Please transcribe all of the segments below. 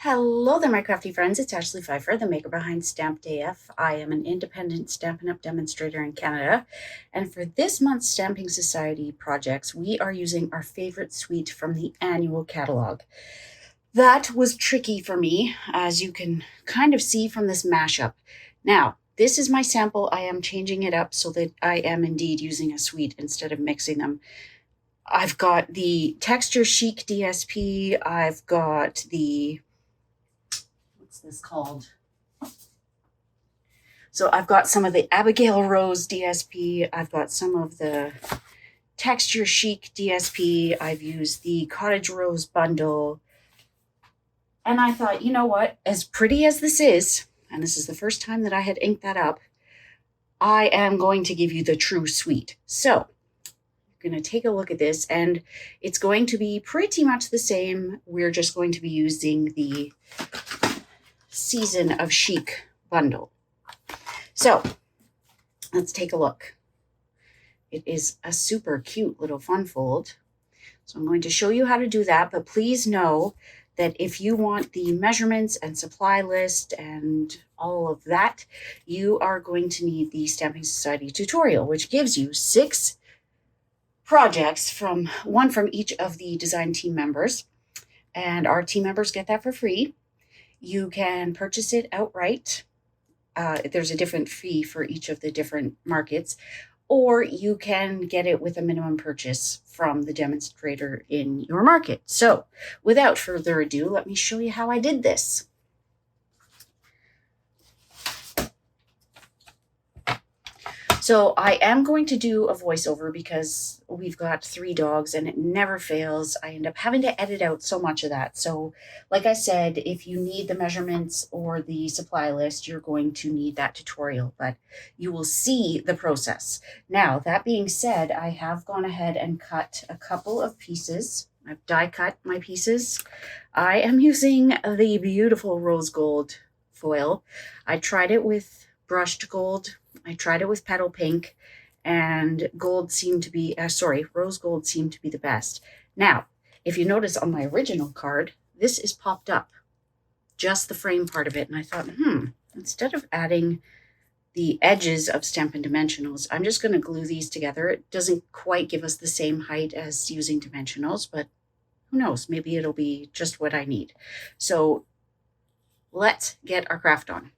Hello there, my crafty friends. It's Ashley Pfeiffer, the maker behind Stamped AF. I am an independent Stampin' Up! Demonstrator in Canada. And for this month's Stamping Society projects, we are using our favorite suite from the annual catalog. That was tricky for me, as you can kind of see from this mashup. Now, this is my sample. I am changing it up so that I am indeed using a suite instead of mixing them. I've got the Texture Chic DSP. I've got the what's this called? So I've got some of the Abigail Rose DSP. I've got some of the Texture Chic DSP. I've used the Cottage Rose bundle. And I thought, you know what? As pretty as this is, and this is the first time that I had inked that up, I am going to give you the true suite. So you're going to take a look at this, and it's going to be pretty much the same. We're just going to be using the Season of Chic bundle. So let's take a look. It is a super cute little fun fold. So I'm going to show you how to do that, but please know that if you want the measurements and supply list and all of that, you are going to need the Stamping Society tutorial, which gives you 6 projects from each of the design team members. And our team members get that for free. You can purchase it outright. There's a different fee for each of the different markets, or you can get it with a minimum purchase from the demonstrator in your market. So without further ado, let me show you how I did this. So I am going to do a voiceover because we've got 3 dogs and it never fails. I end up having to edit out so much of that. So like I said, if you need the measurements or the supply list, you're going to need that tutorial, but you will see the process. Now, that being said, I have gone ahead and cut a couple of pieces. I've die cut my pieces. I am using the beautiful rose gold foil. I tried it with brushed gold. I tried it with petal pink, and rose gold seemed to be the best. Now, if you notice on my original card, this is popped up, just the frame part of it. And I thought, instead of adding the edges of Stampin' Dimensionals, I'm just going to glue these together. It doesn't quite give us the same height as using dimensionals, but who knows? Maybe it'll be just what I need. So let's get our craft on.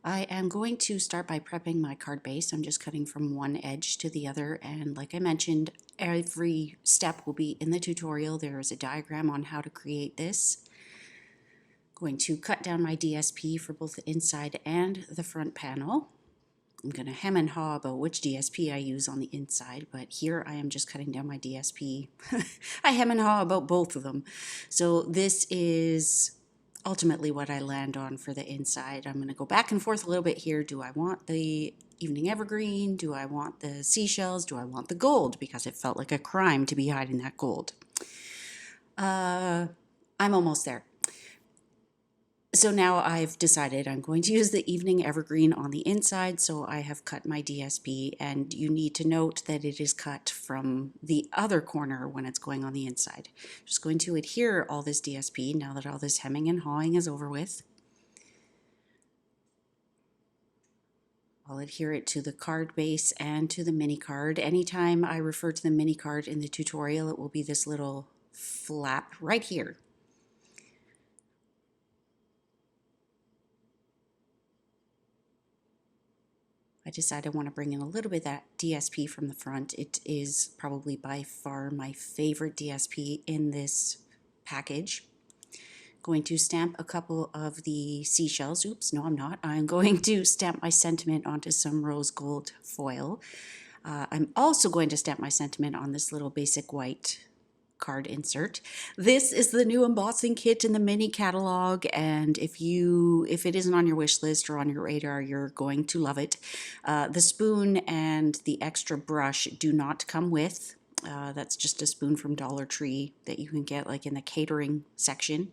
I am going to start by prepping my card base. I'm just cutting from one edge to the other, and like I mentioned, every step will be in the tutorial. There is a diagram on how to create this. I'm going to cut down my DSP for both the inside and the front panel. I'm going to hem and haw about which DSP I use on the inside, but here I am just cutting down my DSP. I hem and haw about both of them. So this is ultimately what I land on for the inside. I'm going to go back and forth a little bit here. Do I want the evening evergreen? Do I want the seashells? Do I want the gold? Because it felt like a crime to be hiding that gold. I'm almost there. So now I've decided I'm going to use the evening evergreen on the inside, so I have cut my DSP, and you need to note that it is cut from the other corner when it's going on the inside. I'm just going to adhere all this DSP now that all this hemming and hawing is over with. I'll adhere it to the card base and to the mini card. Anytime I refer to the mini card in the tutorial, it will be this little flap right here. I decided I want to bring in a little bit of that DSP from the front. It is probably by far my favorite DSP in this package. Going to stamp a couple of the seashells. Oops, no, I'm not. I'm going to stamp my sentiment onto some rose gold foil. I'm also going to stamp my sentiment on this little basic white card insert. This is the new embossing kit in the mini catalog, and if it isn't on your wish list or on your radar, you're going to love it. The spoon and the extra brush do not come with. That's just a spoon from Dollar Tree that you can get like in the catering section.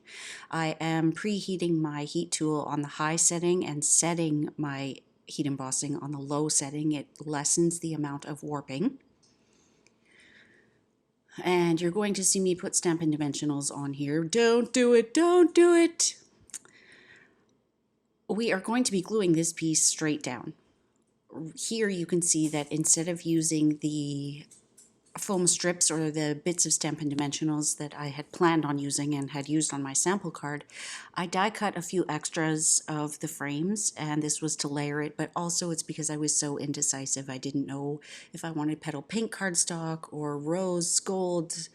I am preheating my heat tool on the high setting and setting my heat embossing on the low setting. It lessens the amount of warping. And you're going to see me put Stampin' Dimensionals on here. Don't do it, don't do it. We are going to be gluing this piece straight down. Here you can see that instead of using the foam strips or the bits of Stampin' Dimensionals that I had planned on using and had used on my sample card, I die cut a few extras of the frames, and this was to layer it, but also it's because I was so indecisive. I didn't know if I wanted petal pink cardstock or rose gold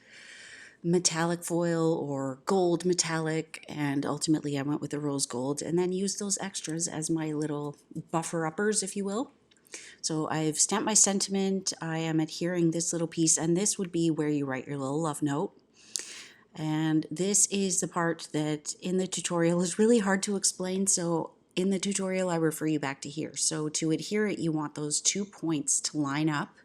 metallic foil or gold metallic, and ultimately I went with the rose gold and then used those extras as my little buffer uppers, if you will. So I've stamped my sentiment, I am adhering this little piece, and this would be where you write your little love note. And this is the part that in the tutorial is really hard to explain, so in the tutorial I refer you back to here. So to adhere it, you want those 2 points to line up,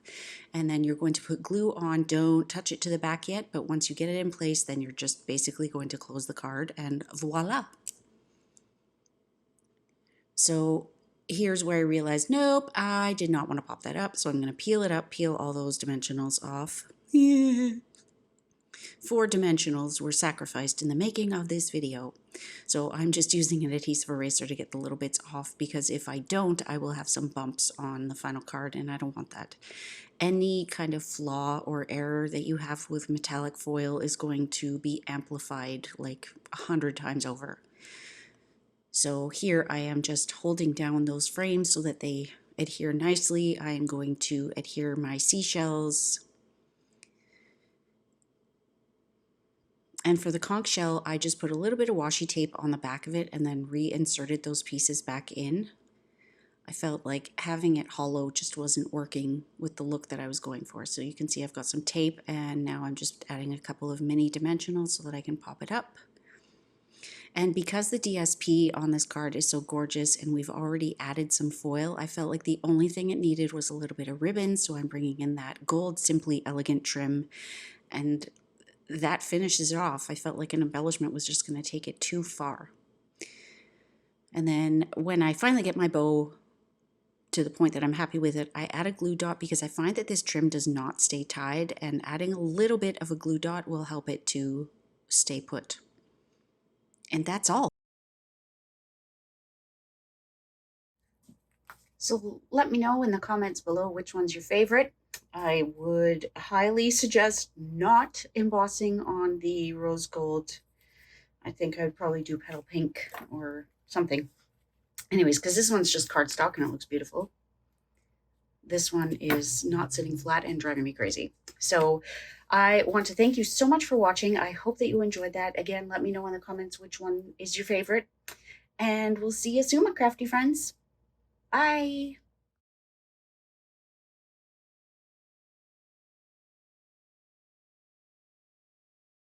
and then you're going to put glue on. Don't touch it to the back yet, but once you get it in place, then you're just basically going to close the card, and voila. So here's where I realized, nope, I did not want to pop that up, so I'm going to peel it up, peel all those dimensionals off. Yeah. 4 dimensionals were sacrificed in the making of this video. So I'm just using an adhesive eraser to get the little bits off, because if I don't, I will have some bumps on the final card, and I don't want that. Any kind of flaw or error that you have with metallic foil is going to be amplified like 100 times over. So here I am just holding down those frames so that they adhere nicely. I am going to adhere my seashells. And for the conch shell, I just put a little bit of washi tape on the back of it and then reinserted those pieces back in. I felt like having it hollow just wasn't working with the look that I was going for. So you can see I've got some tape, and now I'm just adding a couple of mini dimensionals so that I can pop it up. And because the DSP on this card is so gorgeous and we've already added some foil, I felt like the only thing it needed was a little bit of ribbon, so I'm bringing in that gold Simply Elegant trim, and that finishes it off. I felt like an embellishment was just going to take it too far. And then when I finally get my bow to the point that I'm happy with it, I add a glue dot because I find that this trim does not stay tied, and adding a little bit of a glue dot will help it to stay put. And that's all. So let me know in the comments below which one's your favorite. I would highly suggest not embossing on the rose gold. I think I would probably do petal pink or something. Anyways, because this one's just cardstock and it looks beautiful. This one is not sitting flat and driving me crazy. So I want to thank you so much for watching. I hope that you enjoyed that. Again, let me know in the comments which one is your favorite. And we'll see you soon, my crafty friends. Bye.